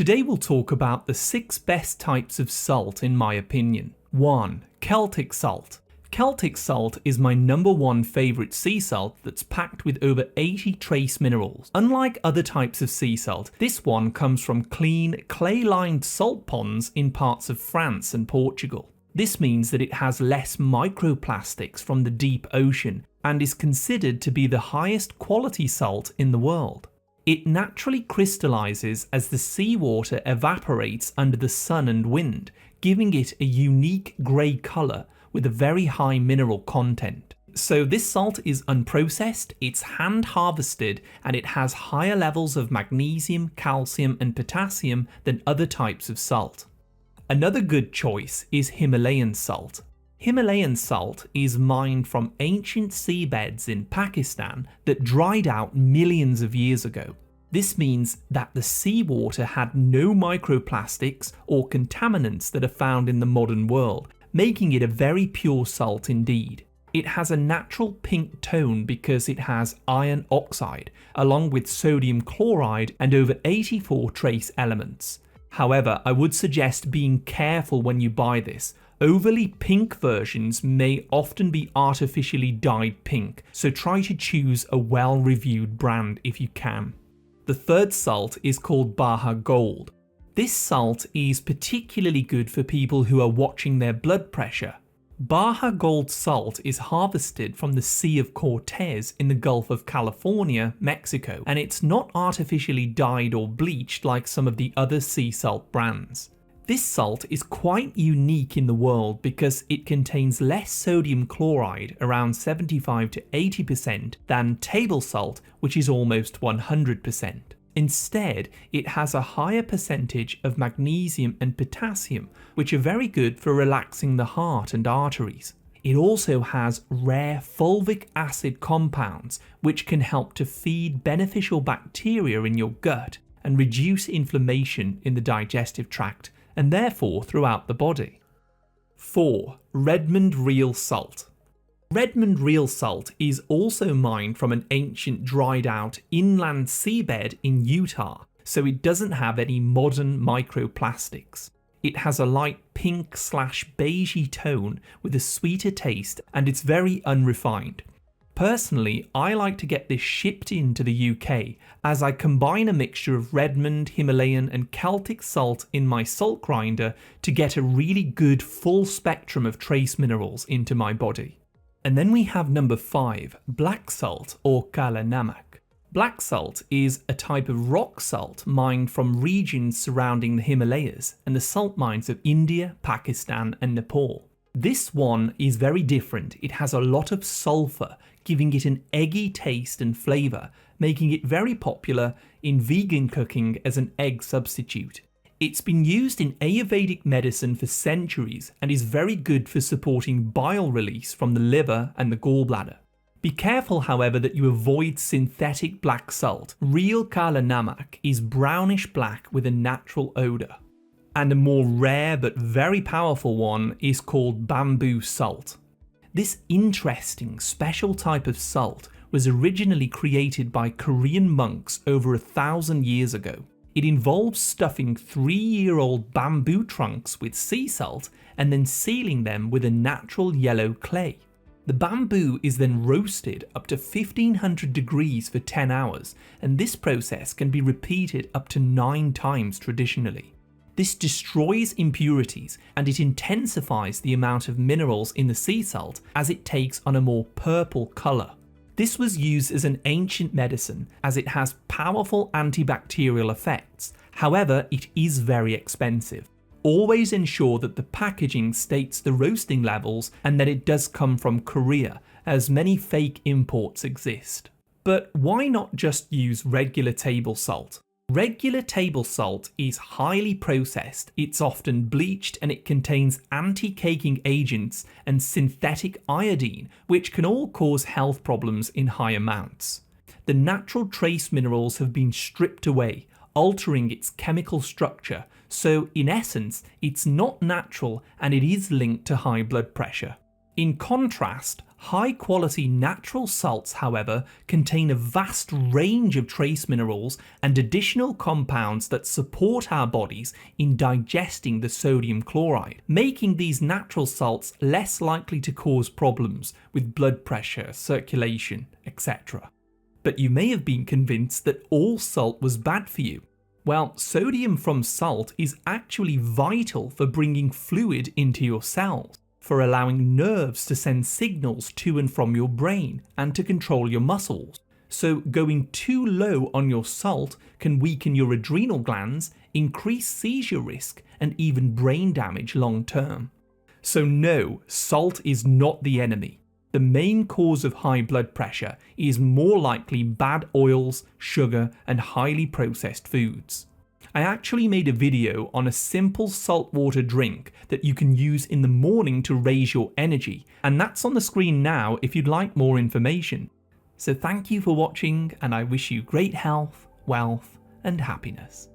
Today we'll talk about the 6 best types of salt in my opinion. 1. Celtic Salt. Celtic Salt is my number 1 favourite sea salt that's packed with over 80 trace minerals. Unlike other types of sea salt, this one comes from clean, clay-lined salt ponds in parts of France and Portugal. This means that it has less microplastics from the deep ocean and is considered to be the highest quality salt in the world. It naturally crystallises as the seawater evaporates under the sun and wind, giving it a unique grey colour with a very high mineral content. So this salt is unprocessed, it's hand harvested, and it has higher levels of magnesium, calcium and potassium than other types of salt. Another good choice is Himalayan salt. Himalayan salt is mined from ancient seabeds in Pakistan that dried out millions of years ago. This means that the seawater had no microplastics or contaminants that are found in the modern world, making it a very pure salt indeed. It has a natural pink tone because it has iron oxide, along with sodium chloride and over 84 trace elements. However, I would suggest being careful when you buy this. Overly pink versions may often be artificially dyed pink, so try to choose a well-reviewed brand if you can. The third salt is called Baja Gold. This salt is particularly good for people who are watching their blood pressure. Baja Gold salt is harvested from the Sea of Cortez in the Gulf of California, Mexico, and it's not artificially dyed or bleached like some of the other sea salt brands. This salt is quite unique in the world because it contains less sodium chloride, around 75 to 80%, than table salt, which is almost 100%. Instead, it has a higher percentage of magnesium and potassium, which are very good for relaxing the heart and arteries. It also has rare fulvic acid compounds, which can help to feed beneficial bacteria in your gut and reduce inflammation in the digestive tract, and therefore throughout the body. 4. Redmond Real Salt. Redmond Real Salt is also mined from an ancient dried out inland seabed in Utah, so it doesn't have any modern microplastics. It has a light pink/beigey tone with a sweeter taste, and it's very unrefined. Personally, I like to get this shipped into the UK as I combine a mixture of Redmond, Himalayan and Celtic salt in my salt grinder to get a really good full spectrum of trace minerals into my body. And then we have number 5, black salt or Kala Namak. Black salt is a type of rock salt mined from regions surrounding the Himalayas and the salt mines of India, Pakistan and Nepal. This one is very different. It has a lot of sulfur, giving it an eggy taste and flavour, making it very popular in vegan cooking as an egg substitute. It's been used in Ayurvedic medicine for centuries and is very good for supporting bile release from the liver and the gallbladder. Be careful, however, that you avoid synthetic black salt. Real Kala Namak is brownish black with a natural odour. And a more rare but very powerful one is called bamboo salt. This interesting special type of salt was originally created by Korean monks over 1,000 years ago. It involves stuffing 3-year-old bamboo trunks with sea salt and then sealing them with a natural yellow clay. The bamboo is then roasted up to 1500 degrees for 10 hours, and this process can be repeated up to 9 times traditionally. This destroys impurities and it intensifies the amount of minerals in the sea salt as it takes on a more purple colour. This was used as an ancient medicine as it has powerful antibacterial effects. However, it is very expensive. Always ensure that the packaging states the roasting levels and that it does come from Korea, as many fake imports exist. But why not just use regular table salt? Regular table salt is highly processed, it's often bleached and it contains anti-caking agents and synthetic iodine, which can all cause health problems in high amounts. The natural trace minerals have been stripped away, altering its chemical structure, so in essence it's not natural and it is linked to high blood pressure. In contrast, High quality natural salts, however, contain a vast range of trace minerals and additional compounds that support our bodies in digesting the sodium chloride, making these natural salts less likely to cause problems with blood pressure, circulation, etc. But you may have been convinced that all salt was bad for you. Well, sodium from salt is actually vital for bringing fluid into your cells, for allowing nerves to send signals to and from your brain and to control your muscles. So going too low on your salt can weaken your adrenal glands, increase seizure risk, and even brain damage long term. So no, salt is not the enemy. The main cause of high blood pressure is more likely bad oils, sugar, and highly processed foods. I actually made a video on a simple saltwater drink that you can use in the morning to raise your energy, and that's on the screen now if you'd like more information. So thank you for watching, and I wish you great health, wealth, and happiness.